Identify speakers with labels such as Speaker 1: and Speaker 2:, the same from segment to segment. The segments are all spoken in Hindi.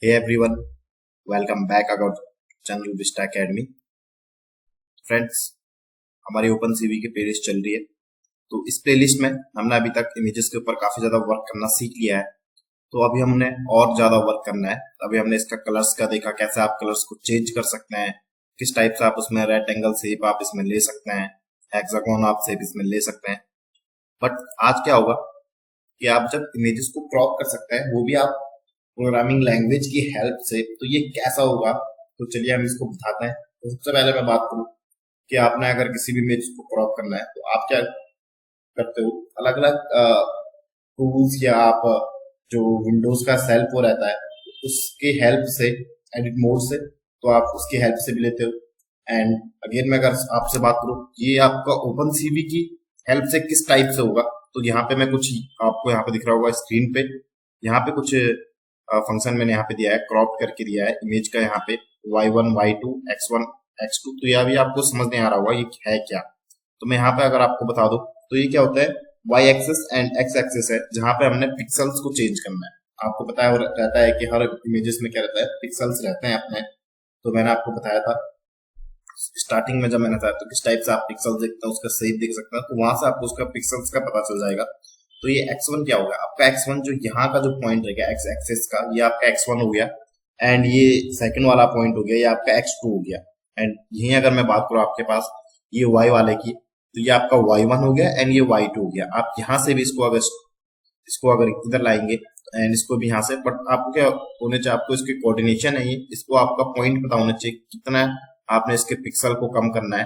Speaker 1: Hey everyone, welcome back our channel Vista Academy. Friends, हमारी ओपन सीवी की प्लेलिस्ट चल रही है। तो इस प्लेलिस्ट में हमने अभी तक इमेजेस के ऊपर काफी ज्यादा वर्क करना सीख लिया है। तो अभी हमने और ज्यादा वर्क करना है। अभी हमने इसका कलर्स का देखा, कैसे आप कलर्स को चेंज कर सकते हैं, किस टाइप से आप उसमें रेक्टेंगल शेप आप इसमें ले सकते हैं, हेक्सागोन आप शेप इसमें ले सकते हैं। बट आज क्या होगा कि आप जब इमेजेस को क्रॉप कर सकते हैं, वो भी आप प्रोग्रामिंग लैंग्वेज की हेल्प से, तो ये कैसा होगा। तो चलिए हम इसको बताते हैं। तो सबसे पहले मैं बात करूं कि आपने अगर किसी भी इमेज को क्रॉप करना है तो आप क्या करते हो, अलग अलग टूल्स या आप जो विंडोज का सेल्फ वो रहता है उसके हेल्प से, एडिट मोड से, तो आप उसकी हेल्प से भी लेते हो। एंड अगेन मैं अगर आपसे बात करूं, ये आपका ओपन सीवी की हेल्प से किस टाइप से होगा। तो यहाँ पे मैं कुछ आपको यहाँ पे दिख रहा होगा स्क्रीन पे, यहाँ पे कुछ फंक्शन मैंने यहाँ पे दिया है, क्रॉप करके दिया है इमेज का, यहाँ पे y1 y2 x1 x2। तो यह भी आपको समझ नहीं आ रहा होगा ये है क्या। तो मैं यहाँ पे अगर आपको बता दूं तो ये क्या होता है, y axis and x axis है, जहाँ पे हमने पिक्सल्स को चेंज करना है। आपको पता है रहता है कि हर इमेजेस में क्या रहता है, पिक्सल्स रहते हैं अपने। तो मैंने आपको बताया था स्टार्टिंग में, जब मैंने बताया तो किस टाइप से आप पिक्सल देखते हैं, उसका शेप देख सकते हैं, तो वहां से आपको उसका पिक्सल्स का पता चल जाएगा। तो ये x1 क्या होगा, आपका x1 जो यहाँ का जो पॉइंट रहेगा x एक्सिस का, ये आपका x1 हो गया। एंड ये सेकंड वाला पॉइंट हो गया, ये आपका x2 हो गया। एंड यही अगर मैं बात करूँ आपके पास ये y वाले की, तो ये आपका y1 हो गया एंड ये y2 हो गया। आप यहाँ से भी इसको अगर इधर लाएंगे एंड इसको भी यहाँ से, बट आपको क्या होने चाहिए, आपको इसके कोऑर्डिनेशन है, ये इसको आपका पॉइंट पता होना चाहिए कितना आपने इसके पिक्सल को कम करना है।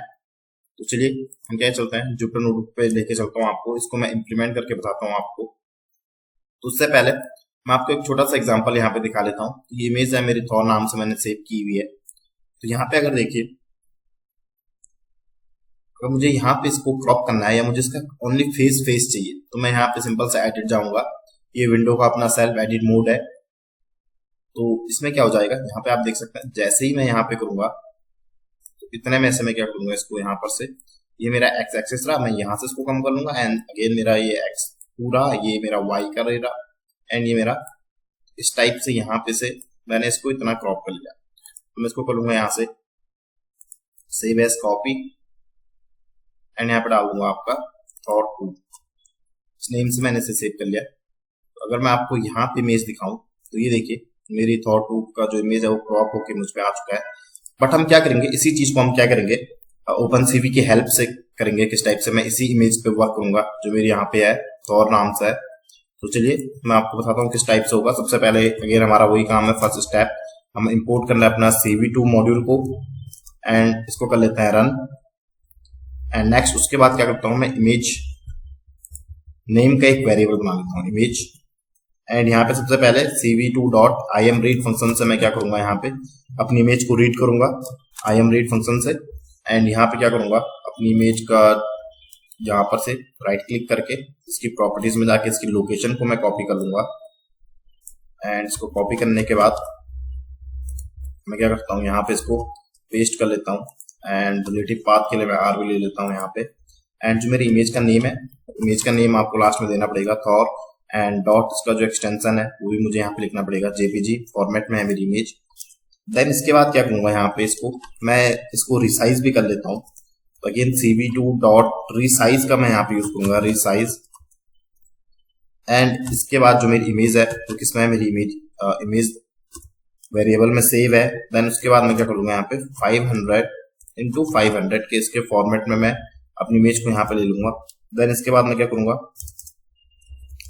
Speaker 1: तो चलिए हम क्या चलते हैं, जुपिटर नोटबुक पे लेके चलता हूँ आपको, इसको मैं इंप्लीमेंट करके बताता हूँ आपको। तो उससे पहले मैं आपको एक छोटा सा एग्जांपल यहाँ पे दिखा लेता हूँ। ये इमेज है मेरी, थॉर नाम से मैंने सेव की हुई है। तो यहाँ पे अगर देखिए, अगर मुझे यहाँ पे इसको क्रॉप करना है या मुझे इसका ओनली फेस चाहिए, तो मैं यहाँ पे सिंपल से एडिट जाऊंगा। ये विंडो का अपना सेल्फ एडिट मोड है। तो इसमें क्या हो जाएगा, यहाँ पे आप देख सकते हैं, जैसे ही मैं यहाँ पे करूंगा तो इतने में से मैं क्या करूंगा, इसको यहाँ पर से, ये मेरा एक्स एक्सिस रहा, मैं यहाँ से इसको कम कर लूंगा। एंड अगेन मेरा ये एक्स पूरा, ये मेरा वाई का रहा, एंड ये मेरा इस टाइप से यहाँ पे से मैंने इसको इतना क्रॉप कर लिया। तो मैं इसको करूंगा यहाँ से सेव एज कॉपी, एंड यहाँ पे डालूंगा आपका थॉट 2, इस नेम से मैंने इसे सेव कर लिया। तो अगर मैं आपको यहाँ पे इमेज दिखाऊं तो ये देखिए मेरी थॉट 2 का जो इमेज है वो क्रॉप होके मुझ पे आ चुका है। बट हम क्या करेंगे, इसी चीज को हम क्या करेंगे, ओपन सीवी की हेल्प से करेंगे। किस टाइप से, मैं इसी इमेज पे वर्क करूंगा जो मेरे यहाँ पे है, थॉर नाम से है। तो चलिए मैं आपको बताता हूँ किस टाइप से होगा। सबसे पहले अगर हमारा वही काम है, फर्स्ट स्टेप हम इंपोर्ट करना है अपना CV2 मॉड्यूल को, एंड इसको कर लेते हैं रन। एंड नेक्स्ट उसके बाद क्या करता हूँ, मैं इमेज नेम का एक वेरिएबल बना लेता हूँ, इमेज। एंड यहाँ पे सबसे पहले CV2.IMRead फंक्शन से मैं क्या करूंगा, यहाँ पे अपनी इमेज को रीड करूंगा IMRead फंक्शन से। एंड यहाँ पे क्या करूंगा, अपनी इमेज का यहाँ पर से राइट क्लिक करके इसकी प्रॉपर्टीज में जाके इसकी लोकेशन को मैं कॉपी कर लूंगा। एंड इसको कॉपी करने के बाद मैं क्या करता हूँ, यहाँ पे इसको पेस्ट कर लेता हूँ। एंड रिलेटिव पाथ के लिए मैं R भी ले लेता हूँ यहाँ पे। एंड जो मेरी इमेज का नेम है, इमेज का नेम आपको लास्ट में देना पड़ेगा थॉर, एंड डॉट इसका जो एक्सटेंशन है वो भी मुझे यहाँ पे लिखना पड़ेगा, JPG फॉर्मेट में है मेरी इमेज। देन इसके बाद क्या करूंगा, यहाँ पे मैं इसको रिसाइज भी कर लेता हूँ। तो अगेन CV2.resize का मैं यहाँ पे यूज करूंगा, रिसाइज। एंड इसके बाद जो मेरी इमेज है तो किसमें है, मेरी इमेज वेरिएबल में सेव है। देन उसके बाद मैं क्या करूंगा, यहाँ पे 500x500 के इसके फॉर्मेट में मैं अपनी इमेज को यहाँ पे ले लूंगा। देन इसके बाद मैं क्या करूंगा,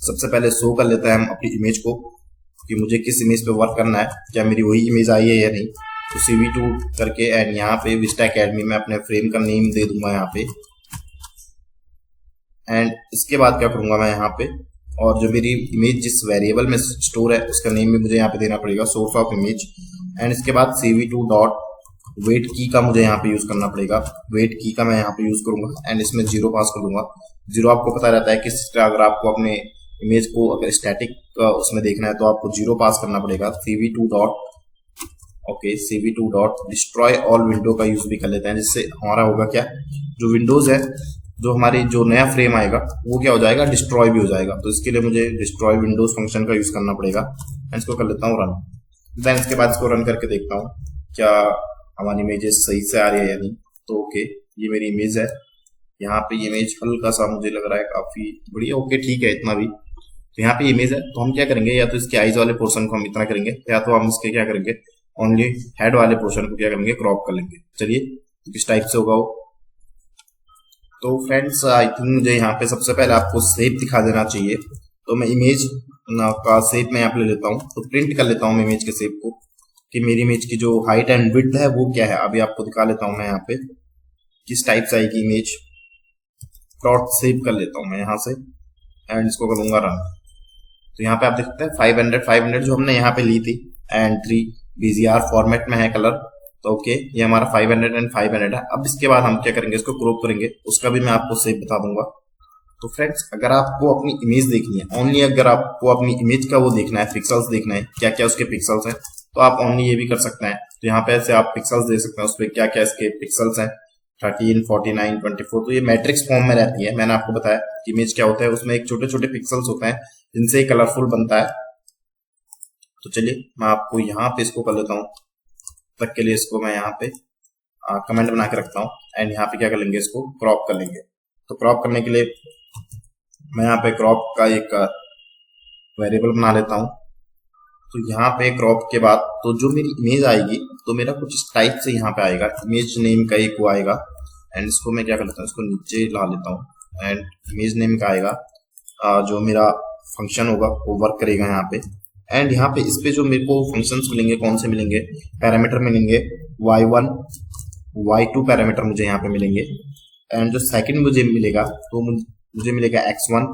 Speaker 1: सबसे पहले शो कर लेते हैं हम अपनी इमेज को कि मुझे किस इमेज पे वर्क करना है, क्या मेरी वही इमेज आई है या नहीं। तो CV2 करके एंड यहाँ पे विस्टा एकेडमी में अपने फ्रेम का नेम दे दूंगा यहाँ पे। एंड इसके बाद क्या करूंगा मैं यहाँ पे, और जो मेरी इमेज जिस वेरिएबल में स्टोर है उसका नेम भी मुझे यहाँ पे देना पड़ेगा, सोर्स ऑफ इमेज। एंड इसके बाद CV2.वेट की का मुझे यहाँ पे यूज करना पड़ेगा, वेट की का मैं यहाँ पे यूज करूंगा। एंड इसमें 0 पास कर दूंगा। 0 आपको पता रहता है कि अगर आपको अपने इमेज को अगर स्टैटिक उसमें देखना है तो आपको 0 पास करना पड़ेगा। CV2.डिस्ट्रॉय ऑल विंडो का यूज भी कर लेते हैं, जिससे हमारा होगा क्या, जो विंडोज है, जो हमारी जो नया फ्रेम आएगा वो क्या हो जाएगा, डिस्ट्रॉय भी हो जाएगा। तो इसके लिए मुझे डिस्ट्रॉय विंडोज फंक्शन का यूज करना पड़ेगा। इसको कर लेता हूँ रन। देन इसके बाद इसको रन करके देखता हूँ क्या हमारी इमेजेस सही से आ रही है या नहीं। तो ओके, ये मेरी इमेज है। यहाँ पे इमेज हल्का सा मुझे लग रहा है काफी बढ़िया। ओके ठीक है, इतना भी। तो यहाँ पे इमेज है, तो हम क्या करेंगे, या तो इसके आईज वाले पोर्शन को हम इतना करेंगे, या तो हम इसके क्या करेंगे, ओनली हेड वाले पोर्शन को क्या करेंगे, क्रॉप कर लेंगे। चलिए किस टाइप से होगा वो। तो फ्रेंड्स आई थिंक मुझे यहाँ पे सबसे पहले आपको शेप दिखा देना चाहिए। तो मैं इमेज का शेप मैं यहाँ पे ले लेता हूँ, तो प्रिंट कर लेता हूँ मैं इमेज के शेप को कि मेरी इमेज की जो हाइट एंड विड्थ है वो क्या है। अभी आपको दिखा लेता हूँ मैं यहाँ पे किस टाइप से आएगी इमेज। प्लॉट सेव कर लेता हूँ मैं यहाँ से एंड इसको करूंगा रन। तो यहाँ पे आप देख सकते हैं 500 जो हमने यहाँ पे ली थी एंड 3 BGR फॉर्मेट में है कलर। तो ओके, ये हमारा 500 एंड 500 है। अब इसके बाद हम क्या करेंगे, इसको क्रॉप करेंगे, उसका भी मैं आपको सेव बता दूंगा। तो फ्रेंड्स अगर आपको अपनी इमेज देखनी है, ओनली अगर आपको अपनी इमेज का वो देखना है, पिक्सल्स देखना है, क्या क्या उसके पिक्सल्स हैं, तो आप ओनली ये भी कर सकते हैं। तो यहाँ पे ऐसे आप पिक्सल्स देख सकते हैं, उस पर क्या क्या इसके पिक्सल्स हैं, 13, 49, 24। तो ये मैट्रिक्स फॉर्म में रहती है। मैंने आपको बताया कि इमेज क्या होता है, उसमें एक छोटे छोटे पिक्सल्स होते हैं जिनसे कलरफुल बनता है। तो चलिए मैं आपको यहाँ पे इसको कर लेता हूँ, तक के लिए इसको मैं यहाँ पे कमेंट बना के रखता हूँ एंड यहाँ पे क्या कर लेंगे, इसको क्रॉप कर लेंगे। तो क्रॉप करने के लिए मैं यहाँ पे क्रॉप का एक वेरिएबल बना लेता हूँ। तो यहाँ पे क्रॉप के बाद तो जो मेरी इमेज आएगी तो मेरा कुछ इस टाइप से यहाँ पे आएगा, इमेज नेम का एक वो आएगा एंड इसको मैं क्या कर लेता हूँ, इसको नीचे ला लेता हूँ एंड इमेज नेम का आएगा जो मेरा फंक्शन होगा वो वर्क करेगा यहाँ पे। एंड यहाँ पे इस पे जो मेरे को फंक्शंस मिलेंगे, कौन से मिलेंगे, पैरामीटर मिलेंगे y1 y2 पैरामीटर मुझे यहाँ पे मिलेंगे। एंड जो सेकंड मुझे मिलेगा तो मुझे मिलेगा x1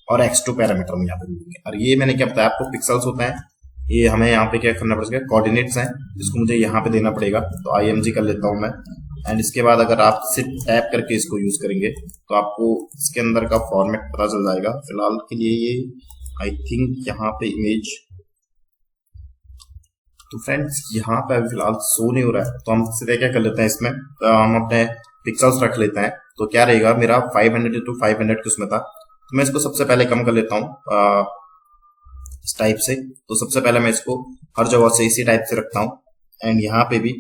Speaker 1: और x2 पैरामीटर में यहाँ पे मिलेंगे। और ये मैंने क्या बताया आपको, पिक्सल्स होता है। ये हमें यहाँ पे क्या करना पड़ेगा, कोऑर्डिनेट्स हैं जिसको मुझे यहाँ पे देना पड़ेगा। तो img कर लेता हूँ मैं एंड इसके बाद अगर आप सिर्फ टैप करके इसको यूज करेंगे तो आपको इसके अंदर का फॉर्मेट पता चल जाएगा। फिलहाल के लिए ये आई थिंक यहाँ पे इमेज, तो फ्रेंड्स यहाँ पे अभी फिलहाल शो नहीं हो रहा है, तो हम सीधे क्या कर लेते हैं, इसमें हम अपने पिक्सल्स रख लेते हैं। तो क्या रहेगा मेरा 500 to 500 किसमें था। तो मैं इसको सबसे पहले कम कर लेता हूँ इस टाइप से। तो सबसे पहले मैं इसको हर जगह से इसी टाइप से रखता हूँ एंड यहाँ पे भी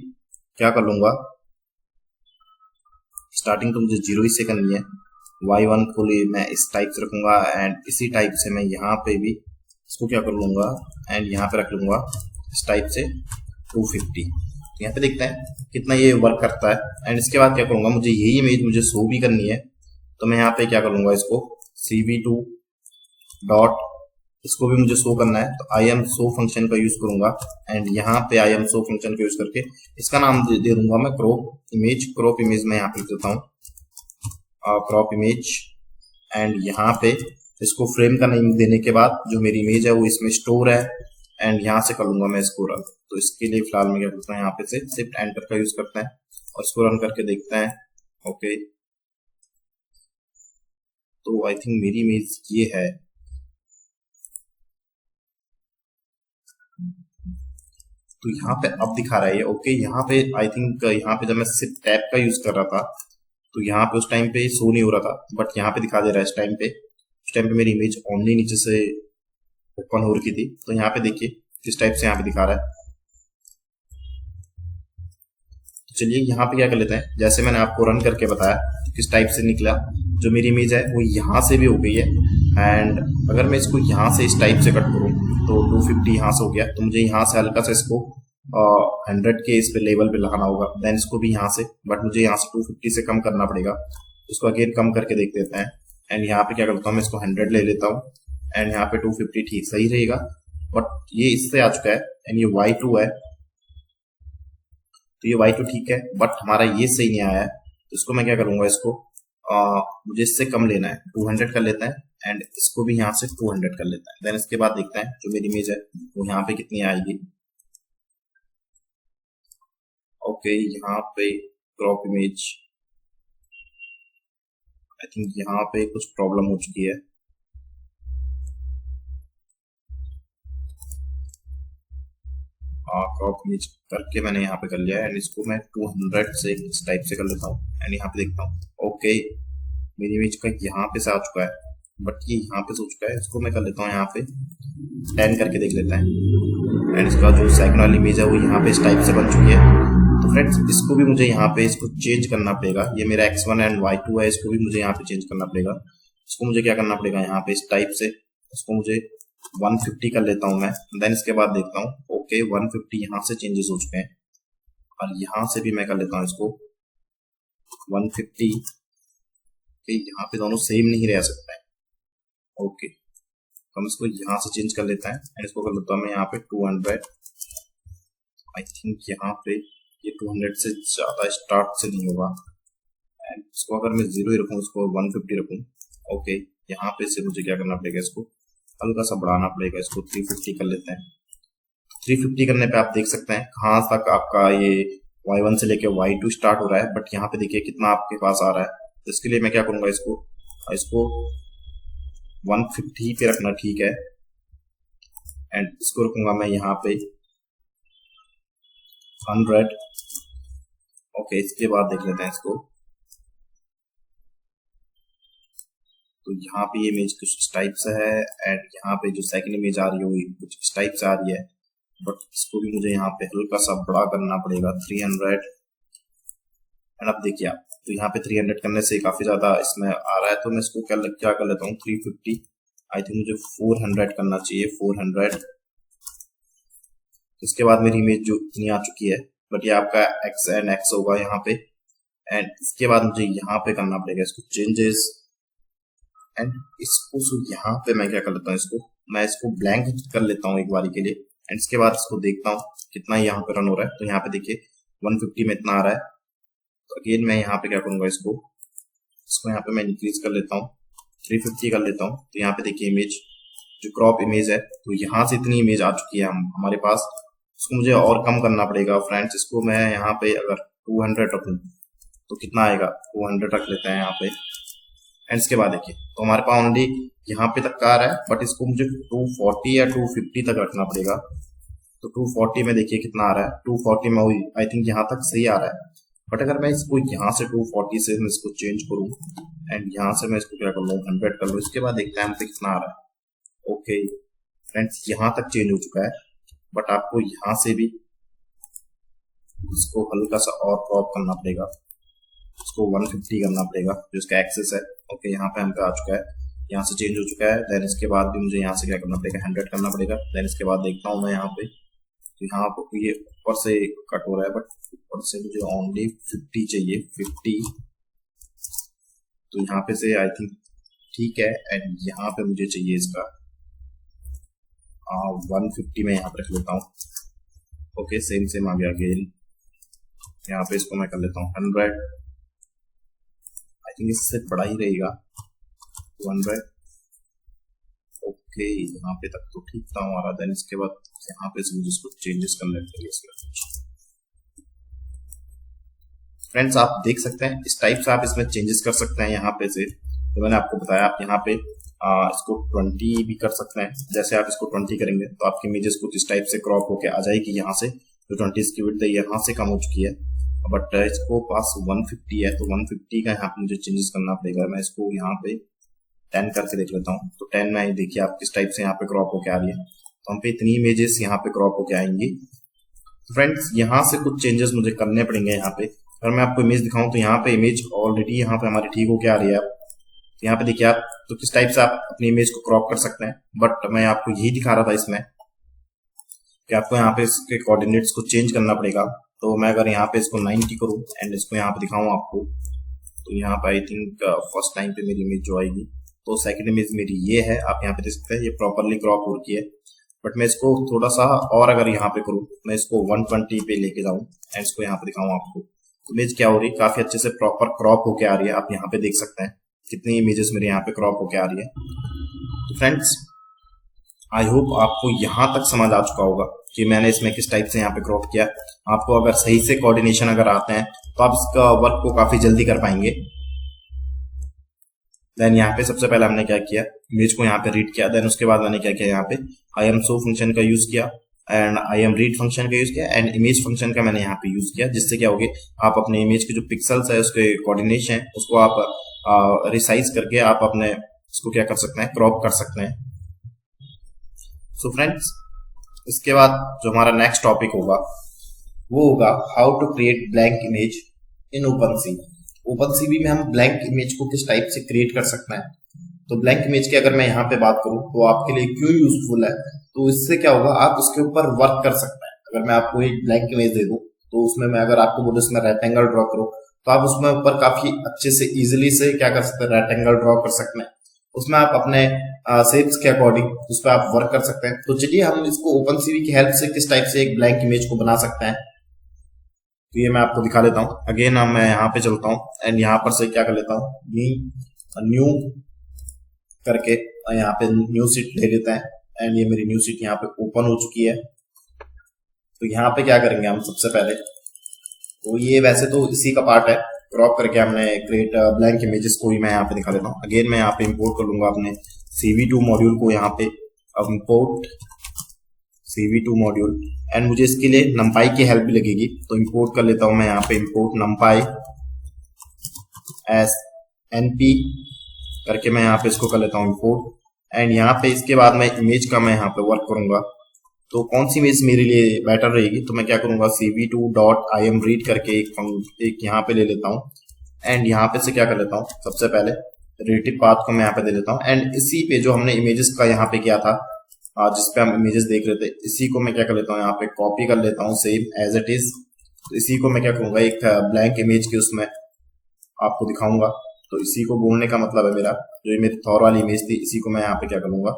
Speaker 1: क्या कर लूंगा, स्टार्टिंग तो मुझे 0 ही से करनी है। y1 को लिए मैं इस टाइप से रखूंगा एंड इसी टाइप से मैं यहाँ पे भी इसको क्या कर लूंगा एंड यहाँ पे रख लूंगा इस टाइप से 250। तो यहाँ पे देखते हैं कितना ये वर्क करता है। एंड इसके बाद क्या करूंगा, मुझे यही इमेज मुझे शो भी करनी है, तो मैं यहाँ पे क्या करूंगा, इसको cv2 डॉट, इसको भी मुझे शो करना है, तो imShow फंक्शन का यूज करूंगा एंड यहाँ पे imShow फंक्शन का यूज करके इसका नाम दे दूंगा मैं क्रॉप इमेज में यहाँ पे देता हूँ क्रॉप इमेज। एंड यहाँ पे इसको फ्रेम का नेम देने के बाद जो मेरी इमेज है वो इसमें स्टोर है एंड यहाँ से कर लूंगा मैं इसको रन। तो इसके लिए फिलहाल मैं क्या करता हूँ, यहाँ पे से शिफ्ट एंटर का यूज करते हैं और इसको रन करके देखते हैं। ओके, तो आई थिंक मेरी इमेज ये है। तो यहाँ पे अब दिखा रहा है ओके। यहाँ पे आई थिंक यहाँ पे जब मैं सिर्फ टैब का यूज कर रहा था तो यहाँ पे उस टाइम पे शो नहीं हो रहा था, बट यहाँ पे दिखा दे रहा है इस टाइम पे। उस टाइम पे मेरी इमेज ओनली नीचे से ओपन हो रखी थी। तो यहाँ पे देखिए किस टाइप से यहाँ पे दिखा रहा है। तो चलिए यहाँ पे क्या कर लेते हैं, जैसे मैंने आपको रन करके बताया किस टाइप से निकला। जो मेरी इमेज है वो यहाँ से भी हो गई है एंड अगर मैं इसको यहाँ से इस टाइप से कट करूँ तो 250 यहाँ से हो गया। तो मुझे यहाँ से हल्का सा इसको 100 के इस पे लेवल पे लगाना होगा, देन इसको भी यहाँ से, बट मुझे यहाँ से 250 से कम करना पड़ेगा। इसको अगेन कम करके देख देते हैं एंड यहाँ पे क्या करता हूँ, मैं इसको 100 ले लेता हूँ एंड यहाँ पे 250 ठीक सही रहेगा। बट ये इससे आ चुका है एंड ये y2 है, तो ये y2 ठीक है, बट हमारा ये सही नहीं आया है। तो इसको मैं क्या करूंगा, इसको मुझे इससे कम लेना है, 200 कर लेते हैं एंड इसको भी यहाँ से 200 कर लेते हैं। देन इसके बाद देखते हैं जो मेरी इमेज है वो यहाँ पे कितनी आएगी। ओके, यहाँ पे क्रॉप इमेज, आई थिंक यहाँ पे कुछ प्रॉब्लम हो चुकी है। क्रॉप इमेज करके मैंने यहाँ पे कर लिया है एंड इसको मैं 200 से इस टाइप से कर लेता हूँ एंड यहाँ पे देखता हूँ ओके मेरी इमेज का यहाँ पे से आ चुका है, बट ये यहाँ पे से हो चुका है। इसको मैं कर लेता हूँ यहाँ पे 10 करके देख लेते हैं। एंड इसका जो सेकंड वाली इमेज है वो यहाँ पे इस टाइप से बन चुकी है। तो फ्रेंड्स इसको भी मुझे यहाँ पे इसको चेंज करना पड़ेगा। ये मेरा x1 एंड y2 है, इसको भी मुझे यहाँ पे चेंज करना पड़ेगा। इसको मुझे क्या करना पड़ेगा, यहाँ पे इस टाइप से इसको मुझे 150 कर लेता हूँ मैं। देन इसके बाद देखता हूँ ओके 150 यहाँ से चेंजेस हो चुके हैं और यहाँ से भी मैं कर लेता हूँ इसको 150। यहाँ पे दोनों सेम नहीं रह सकता है। ओके तो हम इसको यहाँ से चेंज कर लेते हैं एंड इसको कर लेता हूँ मैं यहाँ पे 200। आई थिंक यहाँ पे ये 200 से ज्यादा स्टार्ट से नहीं होगा एंड इसको अगर मैं 0 ही रखूँ, इसको 150 रखूँ। ओके यहाँ पे से मुझे क्या करना पड़ेगा, इसको हल्का सा बढ़ाना पड़ेगा, इसको 350 कर लेते हैं। 350 करने पे आप देख सकते हैं कहाँ तक आपका ये y1 से लेके y2 स्टार्ट हो रहा है, बट यहाँ पे देखिए कितना आपके पास आ रहा है। तो इसके लिए मैं क्या करूंगा, इसको 150 पे रखना ठीक है एंड इसको रखूंगा मैं यहाँ पे 100। ओके इसके बाद देख लेते हैं इसको। तो यहाँ पे ये इमेज कुछ इस टाइप से है एंड यहाँ पे जो सेकंड इमेज आ रही है वो कुछ इस टाइप से आ रही है, बट इसको भी मुझे यहाँ पे हल्का सा बड़ा करना पड़ेगा 300। एंड अब देखिए आप, तो यहाँ पे 300 करने से काफी ज्यादा इसमें आ रहा है, तो मैं इसको क्या कर लेता हूँ 350। आई थिंक मुझे 400 करना चाहिए, 400। इसके बाद मेरी इमेज जो इतनी आ चुकी है, बट ये आपका x एंड x होगा यहाँ पे। एंड इसके बाद मुझे यहाँ पे करना पड़ेगा इसको चेंजेस एंड इसको यहाँ पे मैं क्या कर लेता हूँ, मैं इसको ब्लैंक कर लेता हूँ एक बारी के लिए एंड इसके बाद इसको देखता हूँ कितना यहाँ पे रन हो रहा है। तो यहाँ पे देखिए 150 में इतना आ रहा है। तो अगेन मैं यहाँ पे क्या करूंगा, इसको यहाँ पे मैं इंक्रीज कर लेता हूँ, 350 कर लेता हूँ। तो यहाँ पे देखिए इमेज जो क्रॉप इमेज है, तो यहाँ से इतनी इमेज आ चुकी है हमारे पास। इसको मुझे और कम करना पड़ेगा फ्रेंड्स। इसको मैं यहाँ पे अगर 200 रखूँ तो कितना आएगा, 200 रख लेते हैं यहाँ पे। एंड इसके बाद देखिए तो हमारे पास ओनली यहाँ पे तक का आ रहा है, बट इसको मुझे 240 या 250 तक रखना पड़ेगा। तो 240 में देखिए कितना आ रहा है, 240 में आई थिंक यहाँ तक सही आ रहा है। बट अगर मैं इसको यहाँ से 240 से मैं इसको चेंज करूँ एंड यहाँ से मैं इसको क्या कर लूँ 100 कर लूँ, इसके बाद देखते हैं हम पे कितना आ रहा है। ओके फ्रेंड्स यहाँ तक चेंज हो चुका है, बट आपको यहाँ से भी इसको हल्का सा और क्रॉप करना पड़ेगा, इसको 150 करना पड़ेगा जो इसका एक्सेस है। ओके यहाँ पे हम पे आ चुका है, यहाँ से चेंज हो चुका है। देन इसके बाद भी मुझे यहाँ से क्या करना पड़ेगा, 100 करना पड़ेगा। देन इसके बाद देखता हूँ मैं यहाँ पे, तो यहाँ पे ये ऊपर से कट हो रहा है, बट ऊपर से मुझे ओनली 50 चाहिए, 50। तो यहाँ पे से आई थिंक ठीक है एंड यहाँ पे मुझे चाहिए इसका 150 में यहाँ पे रख लेता हूँ। ओके सेम आ गया अगेन, यहाँ पे इसको मैं कर लेता हूँ 100। आई थिंक इससे बड़ा ही रहेगा 200। ओके यहाँ पे तक तो ठीक था हमारा। देन इसके बाद यहाँ पे मुझे इसको चेंजेस करने पड़ेंगे इसमें कुछ। फ्रेंड्स आप देख सकते हैं इस टाइप से आप इसमें चेंजेस कर सकते हैं। यहाँ पे से तो मैंने आपको बताया, आप यहाँ पे इसको 20 भी कर सकते हैं। जैसे आप इसको 20 करेंगे तो आपकी इमेजेस कुछ इस टाइप से क्रॉप होके आ जाएगी। यहाँ से जो 20 की विड्थ है यहाँ से कम हो चुकी है, बट इसको पास 150 है, तो 150 का यहाँ पे मुझे चेंजेस करना पड़ेगा। मैं इसको यहाँ पे 10 करके देख लेता हूँ। तो 10 में देखिए आप किस टाइप से यहाँ पे क्रॉप होके आ रही है। तो हम पे इतनी इमेजेस यहाँ पे क्रॉप होके आएंगी। फ्रेंड्स यहाँ से कुछ चेंजेस मुझे करने पड़ेंगे। यहाँ पे अगर मैं आपको इमेज दिखाऊं तो यहाँ पे इमेज ऑलरेडी यहाँ पे हमारी ठीक होके आ रही है। आप यहाँ पे देखिए आप तो किस टाइप से आप अपनी इमेज को क्रॉप कर सकते हैं। बट मैं आपको यही दिखा रहा था इसमें कि आपको यहाँ पे इसके कोऑर्डिनेट्स को चेंज करना पड़ेगा। तो मैं अगर यहाँ पे इसको 90 करूँ एंड इसको यहाँ पे दिखाऊं आपको, तो यहाँ पे आई थिंक फर्स्ट टाइम पे मेरी इमेज जो आएगी, तो सेकंड इमेज मेरी ये है। आप यहाँ पे देख सकते हैं ये प्रॉपरली क्रॉप हो रखी है। बट मैं इसको थोड़ा सा और अगर यहाँ पे करूँ, मैं इसको 120 पे लेके जाऊँ एंड इसको यहाँ पे दिखाऊं आपको, इमेज क्या हो रही है, काफी अच्छे से प्रॉपर क्रॉप होके आ रही है। आप यहाँ पे देख सकते हैं कितनी इमेजेस मेरे यहाँ पे क्रॉप होके आ रही है। तो फ्रेंड्स आई होप आपको यहाँ तक समझ आ चुका होगा कि मैंने इसमें किस टाइप से यहाँ पे क्रॉप किया। आपको अगर सही से कोऑर्डिनेशन अगर आते हैं तो आप इसका वर्क को काफी जल्दी कर पाएंगे। देन यहाँ पे सबसे पहले हमने क्या किया, इमेज को यहाँ पे रीड किया। देन उसके बाद मैंने क्या किया, यहाँ पे आई एम शो फंक्शन का यूज किया and I am read function का यूज किया एंड इमेज फंक्शन का मैंने यहाँ पे यूज किया। जिससे क्या होगी, आप अपने इमेज के जो पिक्सल्स है उसके कोऑर्डिनेशन है उसको आप रिसाइज करके आप अपने इसको क्या कर सकते हैं, क्रॉप कर सकते हैं। सो फ्रेंड्स इसके बाद जो हमारा नेक्स्ट टॉपिक होगा वो होगा how to create blank image in open C. Open CV में हम ब्लैंक इमेज को किस टाइप से क्रिएट कर सकते हैं। तो ब्लैंक इमेज की अगर मैं यहाँ पे बात करूँ तो आपके लिए क्यों यूजफुल है, तो इससे क्या होगा, आप उसके ऊपर वर्क कर सकते हैं। अगर मैं आपको एक ब्लैंक इमेज दे दूँ तो उसमें मैं अगर आपको बोलूँ इसमें रेक्टेंगल ड्रॉ करो, तो आप उसमें ऊपर काफी अच्छे से इजिली से क्या कर सकते हैं, रेक्टेंगल ड्रॉ कर सकते हैं। उसमें आप अपने शेप्स के अकॉर्डिंग उस पर आप वर्क कर सकते हैं। तो चलिए हम इसको ओपन सीवी की हेल्प से किस टाइप से एक ब्लैंक इमेज को बना सकते हैं, तो ये मैं आपको दिखा देता हूँ। अगेन मैं यहाँ पे चलता हूँ एंड यहाँ पर से क्या कर लेता हूँ, न्यू करके यहाँ पे न्यू सीट ले लेते हैं एंड ये मेरी न्यू सीट यहाँ पे ओपन हो चुकी है। तो यहाँ पे क्या करेंगे हम सबसे पहले, तो ये वैसे तो इसी का पार्ट है, क्रॉप करके हमने क्रिएट ब्लैंक इमेजेस को ही मैं यहाँ पे दिखा देता हूँ। अगेन मैं यहाँ पे इंपोर्ट कर लूंगा अपने CV2 मॉड्यूल को, यहाँ पे अब इंपोर्ट CV2 मॉड्यूल एंड मुझे इसके लिए नंपाई की हेल्प भी लगेगी, तो इंपोर्ट कर लेता हूँ मैं यहाँ पे इंपोर्ट नंपाई एस NP करके मैं यहाँ पे इसको कर लेता हूँ इंपोर्ट। एंड यहाँ पे इसके बाद मैं इमेज का मैं यहाँ पे वर्क करूंगा। तो कौन सी इमेज मेरे लिए बेटर रहेगी, तो मैं क्या करूंगा CV2.imread करके एक यहाँ पे ले लेता हूँ एंड यहाँ पे से क्या कर लेता हूँ, सबसे पहले रिलेटिव पाथ को मैं यहाँ पे दे लेता हूँ एंड इसी पे जो हमने इमेजेस का यहाँ पे किया था, जिसपे हम इमेजेस देख रहे थे, इसी को मैं क्या कर लेता हूँ, यहाँ पे कॉपी कर लेता हूँ सेम एज इट इज। तो इसी को मैं क्या करूंगा, एक ब्लैंक इमेज के उसमें आपको दिखाऊंगा। तो इसी को बोलने का मतलब है मेरा, जो ये मेरी थॉर वाली इमेज थी, इसी को मैं यहाँ पे क्या करूंगा,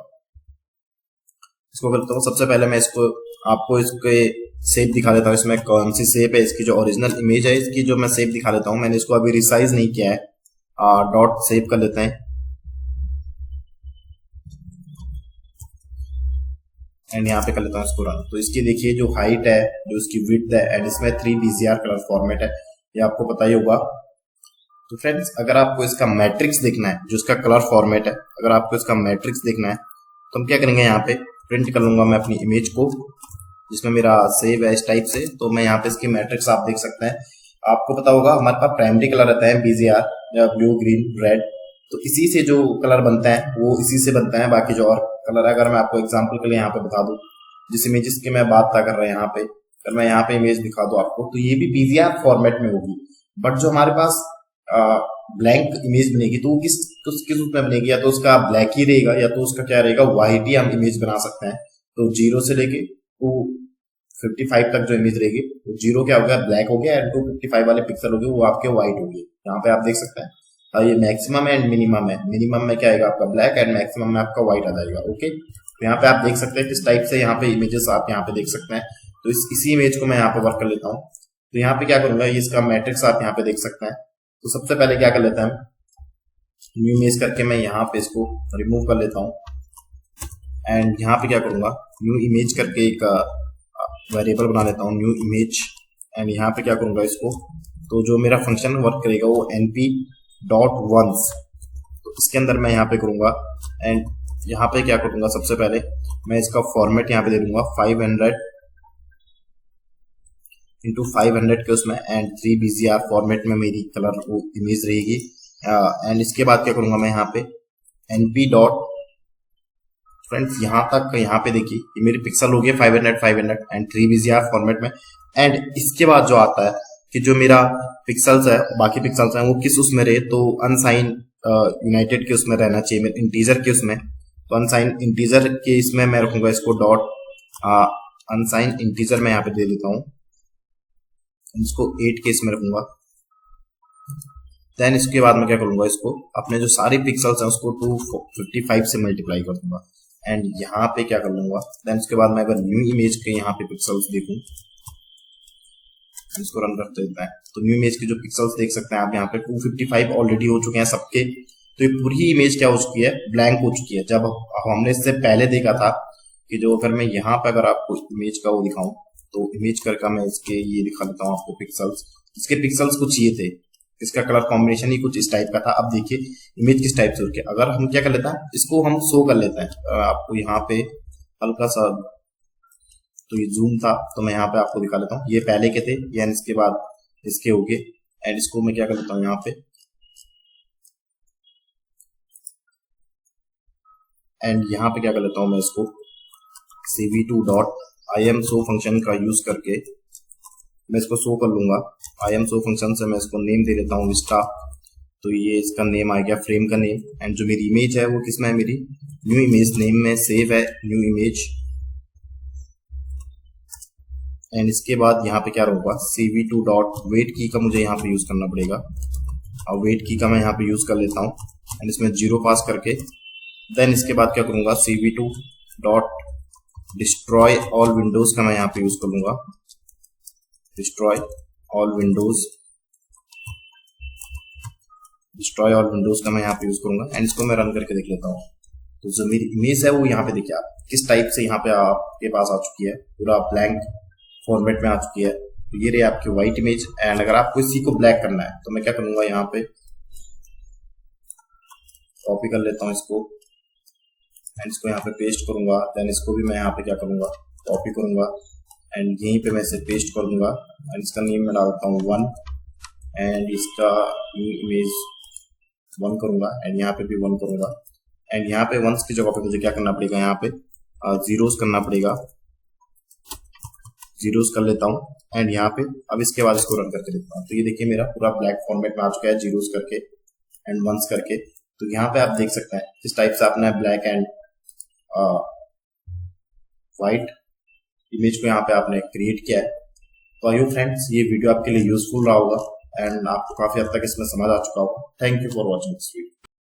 Speaker 1: इसको करता हूँ। सबसे पहले मैं इसको आपको इसके शेप दिखा देता हूँ, इसमें कौन सी शेप है, इसकी जो ओरिजिनल इमेज है इसकी जो मैं शेप दिखा देता हूँ। मैंने इसको अभी रिसाइज नहीं किया है, डॉट शेप कर लेते हैं एंड यहाँ पे कर लेता हूँ इसको रन। तो इसकी देखिए जो हाइट है, जो इसकी विड्थ है एंड इसमें 3 BCR कलर फॉर्मेट है, ये आपको पता ही होगा। तो फ्रेंड्स अगर आपको इसका मैट्रिक्स देखना है, जो इसका कलर फॉर्मेट है, अगर आपको इसका मैट्रिक्स देखना है तो हम क्या करेंगे, यहाँ पे प्रिंट कर लूंगा मैं अपनी इमेज को जिसमें मेरा सेव है इस टाइप से। तो मैं यहाँ पे इसकी मैट्रिक्स आप देख सकते हैं। आपको पता होगा हमारे पास प्राइमरी कलर रहता है BCR या ब्लू ग्रीन रेड, तो इसी से जो कलर बनता है वो इसी से बनता है। बाकी जो और कलर है, अगर मैं आपको एग्जांपल के लिए यहाँ पे बता दूं, जिस इमेजेस की मैं बात कर रहा हूँ यहाँ पे, अगर मैं यहाँ पे इमेज दिखा दूं आपको, तो ये भी BCR फॉर्मेट में होगी। बट जो हमारे पास ब्लैंक इमेज बनेगी तो वो किस रूप में बनेगी, या तो उसका ब्लैक ही रहेगा या तो उसका क्या रहेगा, व्हाइट ही हम इमेज बना सकते हैं। तो 0 से लेके टू 55 तक जो इमेज रहेगी, तो 0 क्या हो गया, ब्लैक हो गया एंड 255 वाले पिक्सल हो गए वो आपके व्हाइट हो गए। यहाँ पे आप देख सकते हैं ये मैक्सिमम है एंड मिनिमम है। मिनिमम में क्या आएगा आपका ब्लैक एंड मैक्सिमम में आपका व्हाइट आ जाएगा। ओके, तो यहाँ पे आप देख सकते हैं किस टाइप से यहाँ पे इमेजेस आप यहाँ पे देख सकते हैं। तो इसी इमेज को मैं यहाँ पे वर्क कर लेता हूँ। तो यहाँ पे क्या करूंगा, ये इसका मैट्रिक्स आप यहाँ पे देख सकते हैं। तो सबसे पहले क्या कर लेता है, न्यू इमेज करके मैं यहाँ पे इसको रिमूव कर लेता हूँ एंड यहाँ पे क्या करूंगा, न्यू इमेज करके एक वेरिएबल बना लेता हूँ न्यू इमेज एंड यहाँ पे क्या करूंगा इसको, तो जो मेरा फंक्शन वर्क करेगा वो np.once, तो इसके अंदर मैं यहाँ पे करूंगा एंड यहाँ पे क्या करूंगा, सबसे पहले मैं इसका फॉर्मेट यहाँ पे दे दूंगा 500x500 के उसमें एंड 3 BCR फॉर्मेट में मेरी कलर वो इमेज रहेगी। एंड इसके बाद क्या करूंगा मैं यहाँ पे np डॉट, फ्रेंड्स यहाँ तक यहाँ पे देखिए ये मेरी पिक्सल हो गए 500 एंड 3 BCR फॉर्मेट में। एंड इसके बाद जो आता है कि जो मेरा पिक्सल्स है, बाकी पिक्सल्स हैं वो किस उसमें रहे, तो अनसाइन यूनाइटेड के उसमें रहना चाहिए, मेरे इंटीजर के उसमें। तो अनसाइन इंटीजर के इसमें मैं रखूंगा इसको डॉट अनसाइन इंटीजर मैं यहाँ पे दे देता हूँ, इसको 8 के इसमें रखूंगा। देन इसके बाद मैं क्या करूंगा, इसको अपने जो सारे पिक्सल्स हैं उसको 255 से मल्टीप्लाई कर दूंगा एंड यहाँ पे क्या कर लूंगा। देन उसके बाद मैं अगर न्यू इमेज के यहाँ पे पिक्सल्स देखूं, इसको रन करते देता है, तो न्यू इमेज के जो पिक्सल्स देख सकते हैं आप यहाँ पे 255 ऑलरेडी हो चुके हैं सबके। तो ये पूरी इमेज क्या हो चुकी है, ब्लैंक हो चुकी है। जब हमने इससे पहले देखा था कि जो अगर मैं यहाँ पे अगर आपको इमेज का वो दिखाऊं, तो इमेज करके मैं इसके ये दिखा देता हूँ आपको पिक्सल्स, इसके पिक्सल्स कुछ ये थे, इसका कलर कॉम्बिनेशन ही कुछ इस टाइप का था। अब देखिए इमेज किस टाइप से, अगर हम क्या कर लेते हैं, इसको हम शो कर लेते हैं आपको यहाँ पे हल्का सा, तो ये जूम था तो मैं यहाँ पे आपको दिखा लेता हूँ, ये पहले के थे यानी इसके बाद इसके हो गए। एंड इसको मैं क्या कर लेता हूँ यहाँ पे एंड यहाँ पे क्या कर लेता हूँ मैं इसको CV2 डॉट IAMShow फंक्शन का यूज करके मैं इसको शो कर लूंगा। IAMShow फंक्शन से मैं इसको नेम दे देता हूँ विस्टा। तो ये इसका नेम आ गया, फ्रेम का नेम। एंड जो मेरी इमेज है वो किसमें है, मेरी न्यू इमेज नेम में सेव है, न्यू इमेज। एंड इसके बाद यहाँ पे क्या होगा, cv2 डॉट वेट की का मुझे यहाँ पे यूज करना पड़ेगा। और वेट की का मैं यहाँ पे यूज कर लेता हूँ एंड इसमें 0 पास करके देन इसके बाद क्या करूंगा, cv2 dot destroy all Windows का मैं यहाँ पे यूज कर लूंगा। Destroy all Windows, destroy all Windows का मैं यहाँ पे यूज करूंगा एंड इसको मैं रन करके देख लेता हूँ। तो जो मेरी इमेज है वो यहाँ पे देखिए आप किस टाइप से यहाँ पे आपके पास आ चुकी है, पूरा ब्लैंक फॉर्मेट में आ चुकी है। तो ये रही आपकी व्हाइट इमेज। एंड अगर आपको इसी को ब्लैक करना है तो मैं क्या करूंगा, यहाँ पे कॉपी कर लेता हूँ इसको एंड इसको यहाँ पे पेस्ट करूंगा। देन इसको भी मैं यहाँ पे क्या करूंगा, कॉपी करूंगा एंड यहीं पे मैं इसे पेस्ट कर दूंगा एंड इसका नेम मैं डालता हूँ 1 एंड इसका इमेज 1 करूंगा एंड यहाँ पे भी 1 करूंगा। एंड यहाँ पे वंस की जगह पे मुझे क्या करना पड़ेगा, यहाँ पे जीरोस करना पड़ेगा, जीरोस कर लेता हूँ एंड यहाँ पे अब इसके बाद इसको रन करके देखता हूँ। तो ये देखिए मेरा पूरा ब्लैक फॉर्मेट में आ चुका है, जीरोस करके एंड वंस करके। तो यहाँ पे आप देख सकते हैं इस टाइप से आपने ब्लैक एंड व्हाइट इमेज को यहाँ पे आपने क्रिएट किया है। तो आई होप फ्रेंड्स ये वीडियो आपके लिए यूजफुल रहा होगा एंड आपको काफी हद तक इसमें समझ आ चुका होगा। Thank you for watching this video.